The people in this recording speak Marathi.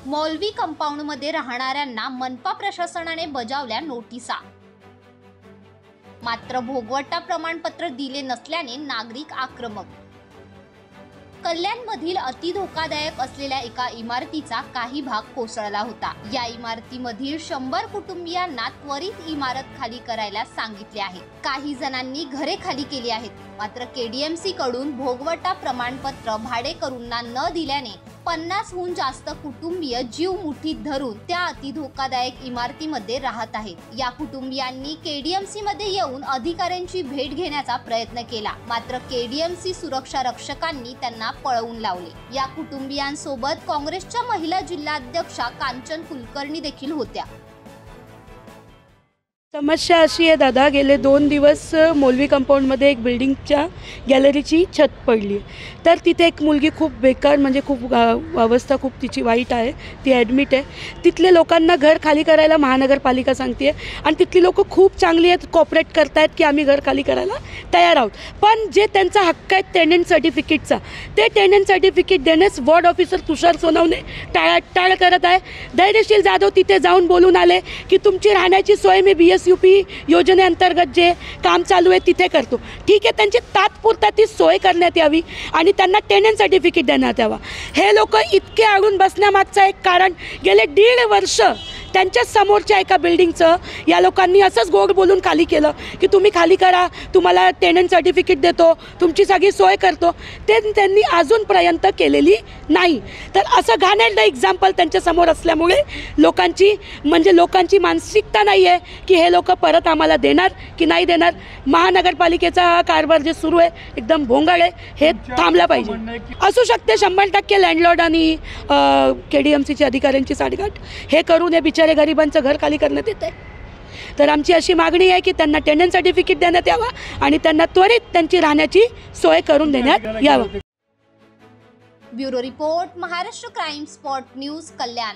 मौलवी कंपाऊंडमध्ये राहणाऱ्यांना मनपा प्रशासनाने बजावल्या नोटिसा। मात्र भोगवटा प्रमाणपत्र दिले नसल्याने नागरिक आक्रमक। कल्याणमधील अति धोकादायक असलेल्या एका इमारतीचा काही भाग कोसळला होता। या इमारतीमधील 100 कुटुंबियांना त्वरित इमारत खाली करायला सांगितले आहे। काही जणांनी घरे खाली केली आहेत। मात्र केडीएमसी कडून भोगवटा प्रमाणपत्र भाडेकरूंना न दिल्याने 50हून जास्त कुटुंबीय जीव मुठीत धरून त्या अति धोकादायक इमारतीमध्ये राहत आहेत। या कुटुंबियांनी केडीएमसी मध्ये येऊन अधिकाऱ्यांची भेट घेण्याचा प्रयत्न केला, मात्र केडीएमसी सुरक्षा रक्षकांनी त्यांना पळवून लावले। या कुटुंबियांसोबत काँग्रेसच्या महिला जिल्हाध्यक्षा कांचन कुलकर्णी देखील होत्या। समस्या अशी आहे दादा, गेले 2 दिवस मौलवी कंपाऊंडमध्ये एक बिल्डिंगच्या गॅलरीची छत पडली। तर तिथे एक मुलगी खूप बेकार, म्हणजे खूप अवस्था खूप तिची वाईट आहे, ती ॲडमिट आहे। तिथले लोकांना घर खाली करायला महानगरपालिका सांगते आणि तिथली लोक खूप चांगली आहेत, कोऑपरेट करतायत की आम्ही घर खाली करायला तयार आहोत। पण जे त्यांचा हक्क आहे टेनंट सर्टिफिकेटचा, ते टेनंट सर्टिफिकेट देण्यास वॉर्ड ऑफिसर तुषार सोनवणे टाळाटाळ करत आहे। धैर्यशील जाधव तिथे जाऊन बोलून आले की तुमची राहण्याची सोय मी BSUP योजनेअंतर्गत जे काम चालू आहे तिथे करतो। ठीक आहे, त्यांची तात्पुरता ती सोय करण्यात यावी आणि त्यांना टेनंट सर्टिफिकेट देण्यात यावा। हे लोक इतके अडून बसण्यामागचं एक कारण, गेले 1.5 वर्ष त्यांच्या समोरच्या एका बिल्डिंगचं या लोकांनी असंच गोड बोलून खाली केलं की तुम्ही खाली करा, तुम्हाला टेनंट सर्टिफिकेट देतो, तुमची सगळी सोय करतो। ते त्यांनी अजूनपर्यंत केलेली नाही। तर असं घाणेरडं एक्झाम्पल त्यांच्यासमोर असल्यामुळे लोकांची मानसिकता नाही आहे की हे लोक परत आम्हाला देणार की नाही देणार। महानगरपालिकेचा हा कारभार जे सुरू आहे एकदम भोंगाळ आहे, हे थांबला पाहिजे। असू शकते 100% लँडलॉर्ड आणि KDMCच्या अधिकाऱ्यांची साठगाठ हे करून हे बिचारे गरिबांचं घर खाली करण्यात येत आहे। तर आमची अशी मागणी आहे की त्यांना टेनंट सर्टिफिकेट देण्यात यावा आणि त्यांना त्वरित त्यांची राहण्याची सोय करून देण्यात यावं। Bureau report, Maharashtra crime spot news, कल्याण।